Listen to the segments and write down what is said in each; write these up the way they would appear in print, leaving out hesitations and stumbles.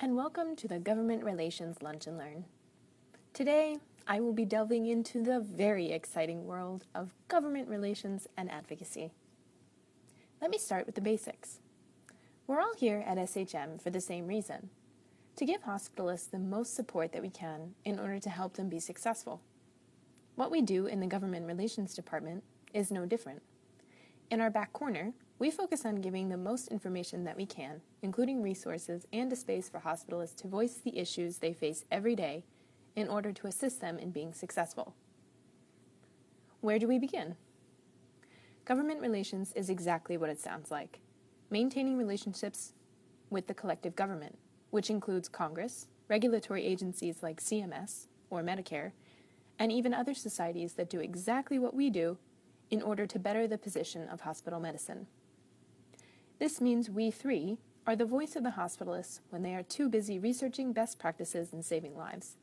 and welcome to the Government Relations Lunch and Learn. Today, I will be delving into the very exciting world of government relations and advocacy. Let me start with the basics. We're all here at SHM for the same reason, to give hospitalists the most support that we can in order to help them be successful. What we do in the Government Relations Department is no different. In our back corner, we focus on giving the most information that we can, including resources and a space for hospitalists to voice the issues they face every day in order to assist them in being successful. Where do we begin? Government relations is exactly what it sounds like, maintaining relationships with the collective government, which includes Congress, regulatory agencies like CMS or Medicare, and even other societies that do exactly what we do in order to better the position of hospital medicine. This means we three are the voice of the hospitalists when they are too busy researching best practices and saving lives.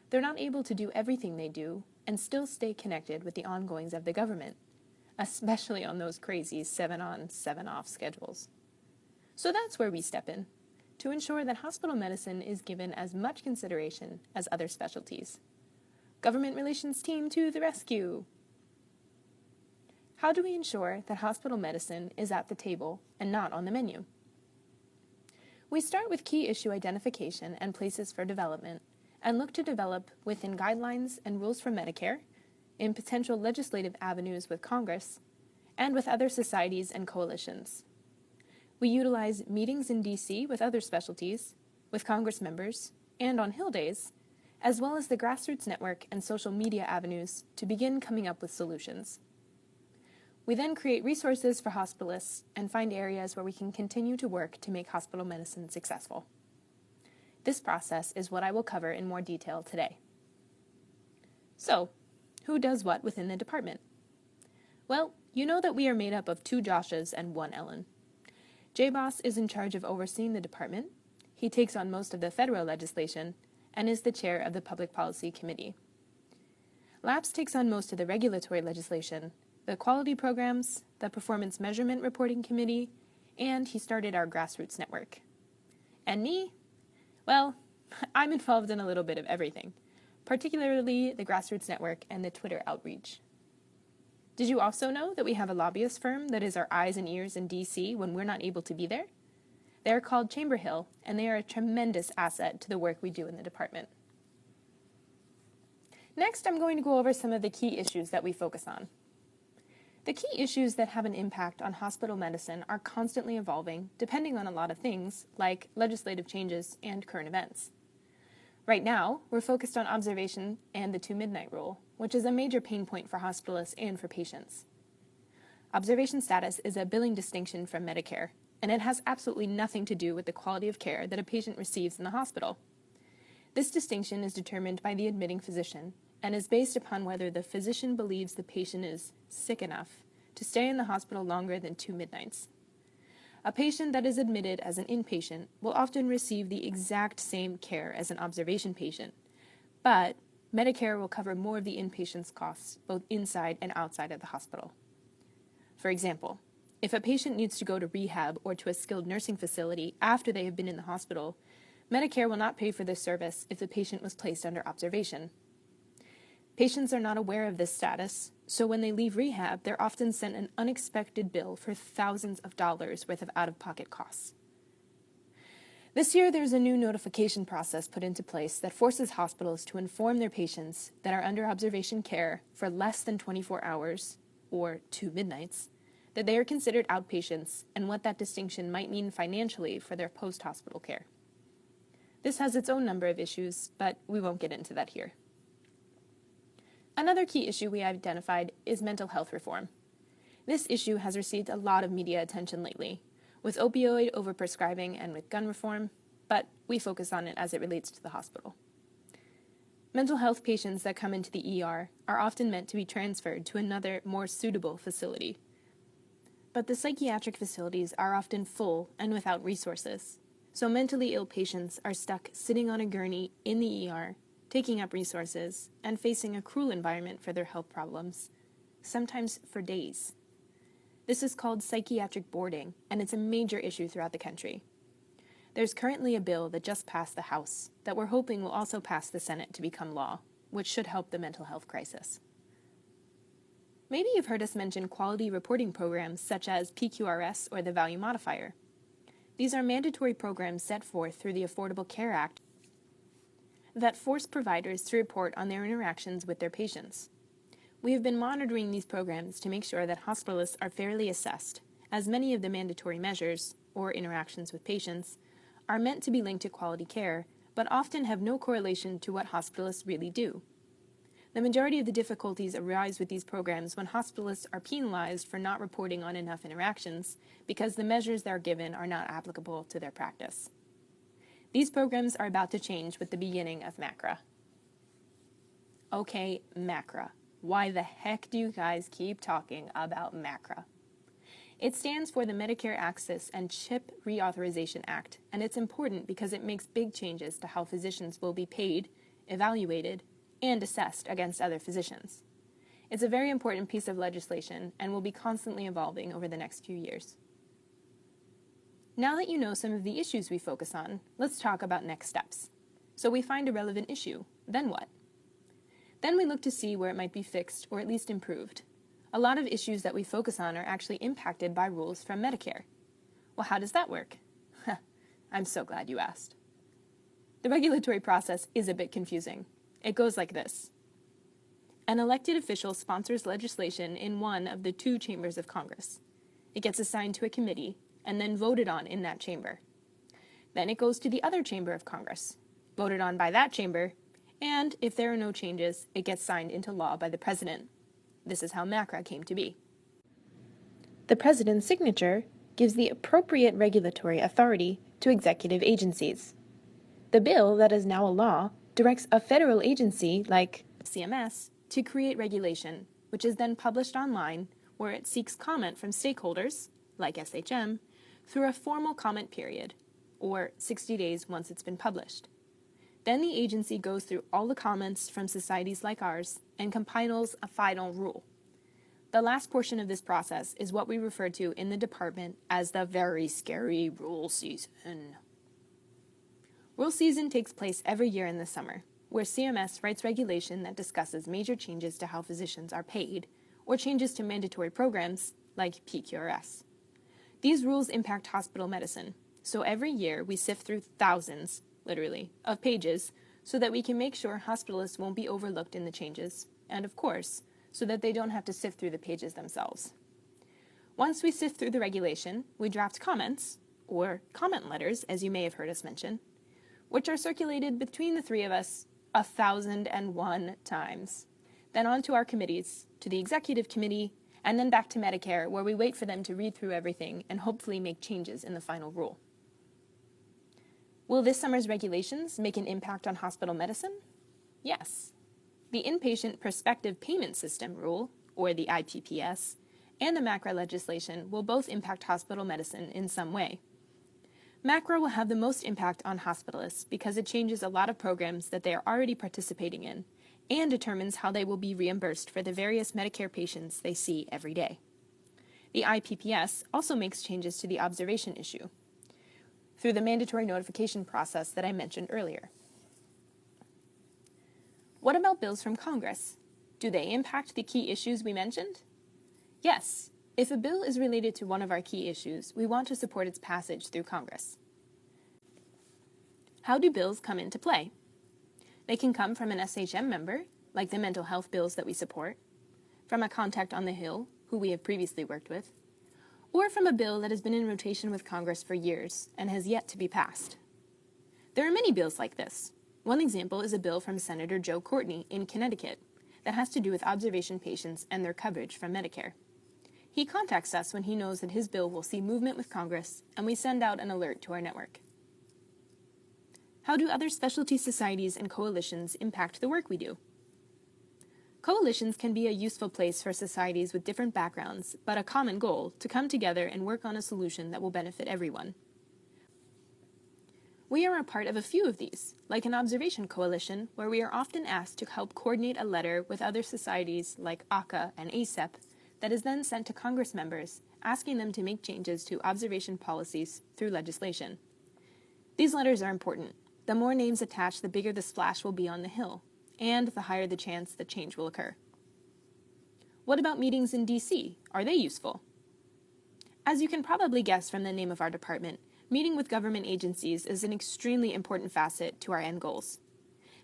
They're not able to do everything they do and still stay connected with the ongoings of the government, especially on those crazy 7-on, 7-off schedules. So that's where we step in, to ensure that hospital medicine is given as much consideration as other specialties. Government relations team to the rescue! How do we ensure that hospital medicine is at the table and not on the menu? We start with key issue identification and places for development, and look to develop within guidelines and rules for Medicare, in potential legislative avenues with Congress, and with other societies and coalitions. We utilize meetings in DC with other specialties, with Congress members, and on Hill Days, as well as the grassroots network and social media avenues to begin coming up with solutions. We then create resources for hospitalists and find areas where we can continue to work to make hospital medicine successful. This process is what I will cover in more detail today. So, who does what within the department? Well, you know that we are made up of 2 Joshes and 1 Ellen. J-Boss is in charge of overseeing the department. He takes on most of the federal legislation and is the chair of the Public Policy Committee. Laps takes on most of the regulatory legislation, the quality programs, the Performance Measurement Reporting Committee, and he started our grassroots network. And me? Well, I'm involved in a little bit of everything, particularly the grassroots network and the Twitter outreach. Did you also know that we have a lobbyist firm that is our eyes and ears in DC when we're not able to be there? They are called Chamber Hill, and they are a tremendous asset to the work we do in the department. Next, I'm going to go over some of the key issues that we focus on. The key issues that have an impact on hospital medicine are constantly evolving, depending on a lot of things, like legislative changes and current events. Right now, we're focused on observation and the Two-Midnight Rule, which is a major pain point for hospitalists and for patients. Observation status is a billing distinction from Medicare, and it has absolutely nothing to do with the quality of care that a patient receives in the hospital. This distinction is determined by the admitting physician, and is based upon whether the physician believes the patient is sick enough to stay in the hospital longer than 2 midnights. A patient that is admitted as an inpatient will often receive the exact same care as an observation patient, but Medicare will cover more of the inpatient's costs both inside and outside of the hospital. For example, if a patient needs to go to rehab or to a skilled nursing facility after they have been in the hospital, Medicare will not pay for this service if the patient was placed under observation. Patients are not aware of this status, so when they leave rehab, they're often sent an unexpected bill for thousands of dollars worth of out-of-pocket costs. This year, there's a new notification process put into place that forces hospitals to inform their patients that are under observation care for less than 24 hours, or 2 midnights, that they are considered outpatients and what that distinction might mean financially for their post-hospital care. This has its own number of issues, but we won't get into that here. Another key issue we identified is mental health reform. This issue has received a lot of media attention lately, with opioid overprescribing and with gun reform, but we focus on it as it relates to the hospital. Mental health patients that come into the ER are often meant to be transferred to another, more suitable facility. But the psychiatric facilities are often full and without resources, so mentally ill patients are stuck sitting on a gurney in the ER, taking up resources, and facing a cruel environment for their health problems, sometimes for days. This is called psychiatric boarding, and it's a major issue throughout the country. There's currently a bill that just passed the House that we're hoping will also pass the Senate to become law, which should help the mental health crisis. Maybe you've heard us mention quality reporting programs such as PQRS or the Value Modifier. These are mandatory programs set forth through the Affordable Care Act that force providers to report on their interactions with their patients. We have been monitoring these programs to make sure that hospitalists are fairly assessed, as many of the mandatory measures, or interactions with patients, are meant to be linked to quality care, but often have no correlation to what hospitalists really do. The majority of the difficulties arise with these programs when hospitalists are penalized for not reporting on enough interactions because the measures they are given are not applicable to their practice. These programs are about to change with the beginning of MACRA. Okay, MACRA. Why the heck do you guys keep talking about MACRA? It stands for the Medicare Access and CHIP Reauthorization Act, and it's important because it makes big changes to how physicians will be paid, evaluated, and assessed against other physicians. It's a very important piece of legislation and will be constantly evolving over the next few years. Now that you know some of the issues we focus on, let's talk about next steps. So we find a relevant issue, then what? Then we look to see where it might be fixed or at least improved. A lot of issues that we focus on are actually impacted by rules from Medicare. Well, how does that work? I'm so glad you asked. The regulatory process is a bit confusing. It goes like this. An elected official sponsors legislation in one of the two chambers of Congress. It gets assigned to a committee and then voted on in that chamber. Then it goes to the other chamber of Congress, voted on by that chamber, and if there are no changes, it gets signed into law by the president. This is how MACRA came to be. The president's signature gives the appropriate regulatory authority to executive agencies. The bill that is now a law directs a federal agency, like CMS, to create regulation, which is then published online, where it seeks comment from stakeholders, like SHM, through a formal comment period, or 60 days once it's been published. Then the agency goes through all the comments from societies like ours and compiles a final rule. The last portion of this process is what we refer to in the department as the very scary rule season. Rule season takes place every year in the summer, where CMS writes regulation that discusses major changes to how physicians are paid, or changes to mandatory programs like PQRS. These rules impact hospital medicine, so every year we sift through thousands, literally, of pages so that we can make sure hospitalists won't be overlooked in the changes, and of course, so that they don't have to sift through the pages themselves. Once we sift through the regulation, we draft comments, or comment letters, as you may have heard us mention, which are circulated between the three of us 1,001 times. Then on to our committees, to the executive committee, and then back to Medicare, where we wait for them to read through everything and hopefully make changes in the final rule. Will this summer's regulations make an impact on hospital medicine? Yes. The Inpatient Prospective Payment System rule, or the IPPS, and the MACRA legislation will both impact hospital medicine in some way. MACRA will have the most impact on hospitalists because it changes a lot of programs that they are already participating in and determines how they will be reimbursed for the various Medicare patients they see every day. The IPPS also makes changes to the observation issue through the mandatory notification process that I mentioned earlier. What about bills from Congress? Do they impact the key issues we mentioned? Yes. If a bill is related to one of our key issues, we want to support its passage through Congress. How do bills come into play? They can come from an SHM member, like the mental health bills that we support, from a contact on the Hill, who we have previously worked with, or from a bill that has been in rotation with Congress for years and has yet to be passed. There are many bills like this. One example is a bill from Senator Joe Courtney in Connecticut that has to do with observation patients and their coverage from Medicare. He contacts us when he knows that his bill will see movement with Congress, and we send out an alert to our network. How do other specialty societies and coalitions impact the work we do? Coalitions can be a useful place for societies with different backgrounds, but a common goal to come together and work on a solution that will benefit everyone. We are a part of a few of these, like an observation coalition, where we are often asked to help coordinate a letter with other societies like ACA and ACEP that is then sent to Congress members, asking them to make changes to observation policies through legislation. These letters are important. The more names attached, the bigger the splash will be on the Hill, and the higher the chance that change will occur. What about meetings in DC? Are they useful? As you can probably guess from the name of our department, meeting with government agencies is an extremely important facet to our end goals.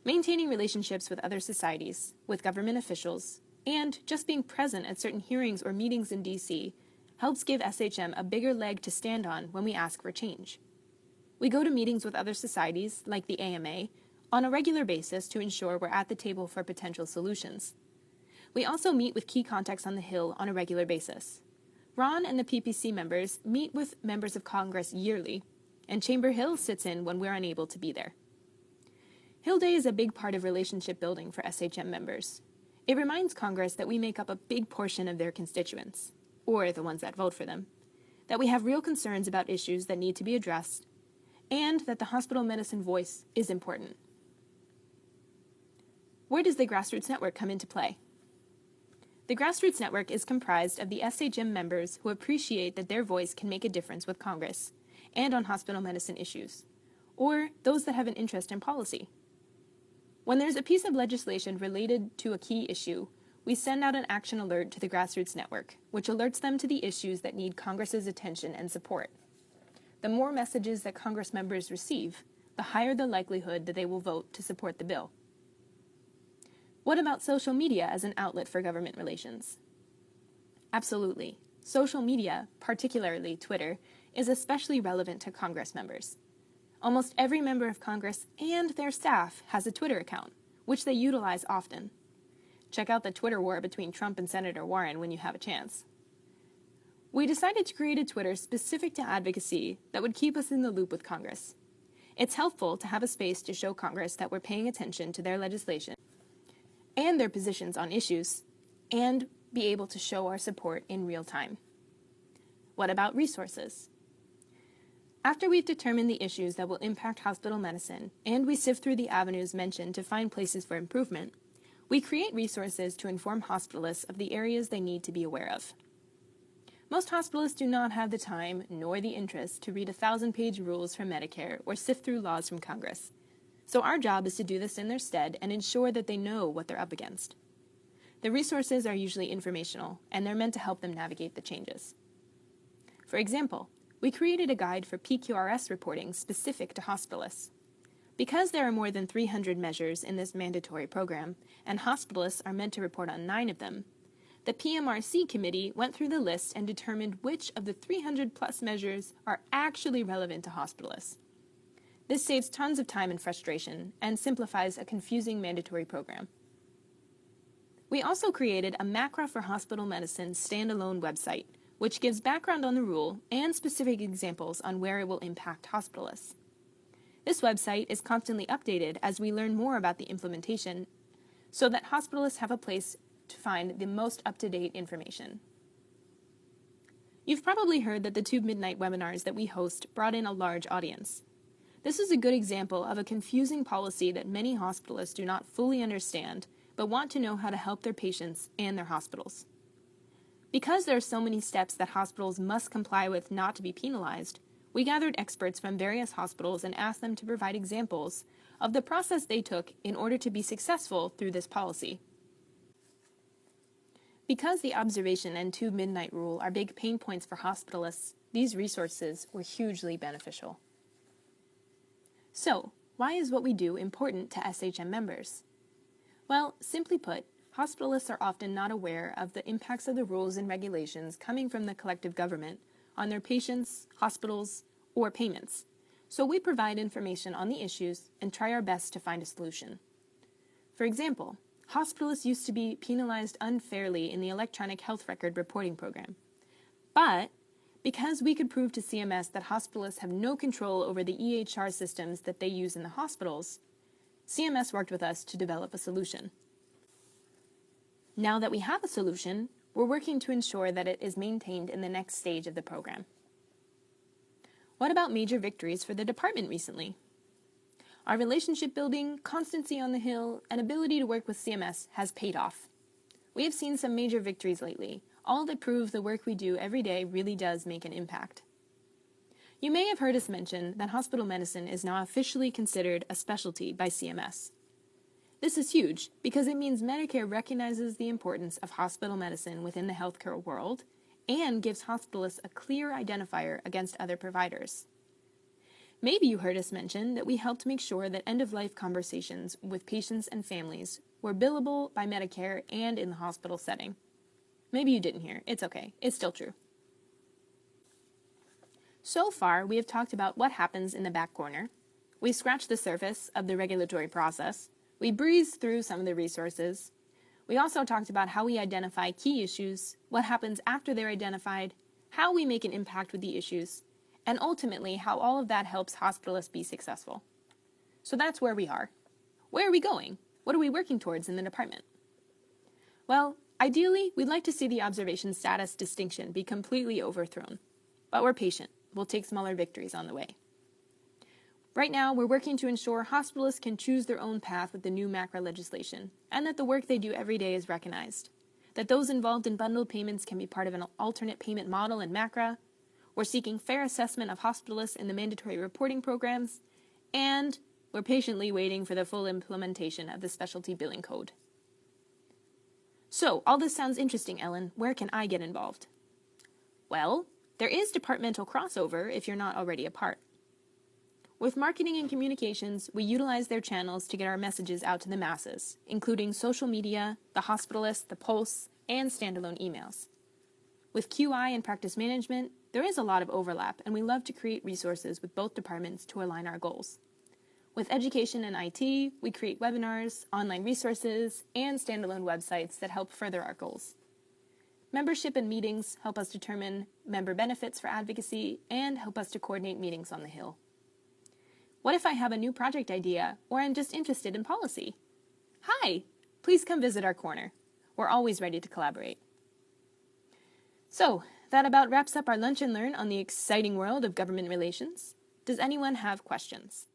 Maintaining relationships with other societies, with government officials, and just being present at certain hearings or meetings in DC helps give SHM a bigger leg to stand on when we ask for change. We go to meetings with other societies, like the AMA, on a regular basis to ensure we're at the table for potential solutions. We also meet with key contacts on the Hill on a regular basis. Ron and the PPC members meet with members of Congress yearly, and Chamber Hill sits in when we're unable to be there. Hill Day is a big part of relationship building for SHM members. It reminds Congress that we make up a big portion of their constituents, or the ones that vote for them, that we have real concerns about issues that need to be addressed, and that the hospital medicine voice is important. Where does the Grassroots Network come into play? The Grassroots Network is comprised of the SHM members who appreciate that their voice can make a difference with Congress and on hospital medicine issues, or those that have an interest in policy. When there's a piece of legislation related to a key issue, we send out an action alert to the Grassroots Network, which alerts them to the issues that need Congress's attention and support. The more messages that Congress members receive, the higher the likelihood that they will vote to support the bill. What about social media as an outlet for government relations? Absolutely. Social media, particularly Twitter, is especially relevant to Congress members. Almost every member of Congress and their staff has a Twitter account, which they utilize often. Check out the Twitter war between Trump and Senator Warren when you have a chance. We decided to create a Twitter specific to advocacy that would keep us in the loop with Congress. It's helpful to have a space to show Congress that we're paying attention to their legislation and their positions on issues, and be able to show our support in real time. What about resources? After we've determined the issues that will impact hospital medicine, and we sift through the avenues mentioned to find places for improvement, we create resources to inform hospitalists of the areas they need to be aware of. Most hospitalists do not have the time nor the interest to read 1,000-page rules from Medicare or sift through laws from Congress. So our job is to do this in their stead and ensure that they know what they're up against. The resources are usually informational, and they're meant to help them navigate the changes. For example, we created a guide for PQRS reporting specific to hospitalists. Because there are more than 300 measures in this mandatory program, and hospitalists are meant to report on 9 of them, the PMRC committee went through the list and determined which of the 300-plus measures are actually relevant to hospitalists. This saves tons of time and frustration and simplifies a confusing mandatory program. We also created a MACRA for Hospital Medicine standalone website, which gives background on the rule and specific examples on where it will impact hospitalists. This website is constantly updated as we learn more about the implementation so that hospitalists have a place to find the most up-to-date information. You've probably heard that the Tube Midnight webinars that we host brought in a large audience. This is a good example of a confusing policy that many hospitalists do not fully understand but want to know how to help their patients and their hospitals. Because there are so many steps that hospitals must comply with not to be penalized, we gathered experts from various hospitals and asked them to provide examples of the process they took in order to be successful through this policy. Because the observation and Tube Midnight rule are big pain points for hospitalists, these resources were hugely beneficial. So, why is what we do important to SHM members? Well, simply put, hospitalists are often not aware of the impacts of the rules and regulations coming from the collective government on their patients, hospitals, or payments. So we provide information on the issues and try our best to find a solution. For example, hospitalists used to be penalized unfairly in the electronic health record reporting program. But because we could prove to CMS that hospitalists have no control over the EHR systems that they use in the hospitals, CMS worked with us to develop a solution. Now that we have a solution, we're working to ensure that it is maintained in the next stage of the program. What about major victories for the department recently? Our relationship building, constancy on the Hill, and ability to work with CMS has paid off. We have seen some major victories lately, all that prove the work we do every day really does make an impact. You may have heard us mention that hospital medicine is now officially considered a specialty by CMS. This is huge because it means Medicare recognizes the importance of hospital medicine within the healthcare world and gives hospitalists a clear identifier against other providers. Maybe you heard us mention that we helped make sure that end-of-life conversations with patients and families were billable by Medicare and in the hospital setting. Maybe you didn't hear. It's okay. It's still true. So far, we have talked about what happens in the back corner. We scratched the surface of the regulatory process. We breezed through some of the resources. We also talked about how we identify key issues, what happens after they're identified, how we make an impact with the issues, and ultimately how all of that helps hospitalists be successful. So that's where we are. Where are we going? What are we working towards in the department? Well, ideally, we'd like to see the observation status distinction be completely overthrown. But we're patient. We'll take smaller victories on the way. Right now, we're working to ensure hospitalists can choose their own path with the new MACRA legislation, and that the work they do every day is recognized. That those involved in bundled payments can be part of an alternate payment model in MACRA. We're seeking fair assessment of hospitalists in the mandatory reporting programs, and we're patiently waiting for the full implementation of the specialty billing code. So, all this sounds interesting, Ellen. Where can I get involved? Well, there is departmental crossover if you're not already a part. With marketing and communications, we utilize their channels to get our messages out to the masses, including social media, the hospitalist, the pulse, and standalone emails. With QI and practice management, there is a lot of overlap, and we love to create resources with both departments to align our goals. With education and IT, we create webinars, online resources, and standalone websites that help further our goals. Membership and meetings help us determine member benefits for advocacy and help us to coordinate meetings on the Hill. What if I have a new project idea or I'm just interested in policy? Hi, please come visit our corner. We're always ready to collaborate. So, that about wraps up our Lunch and Learn on the exciting world of government relations. Does anyone have questions?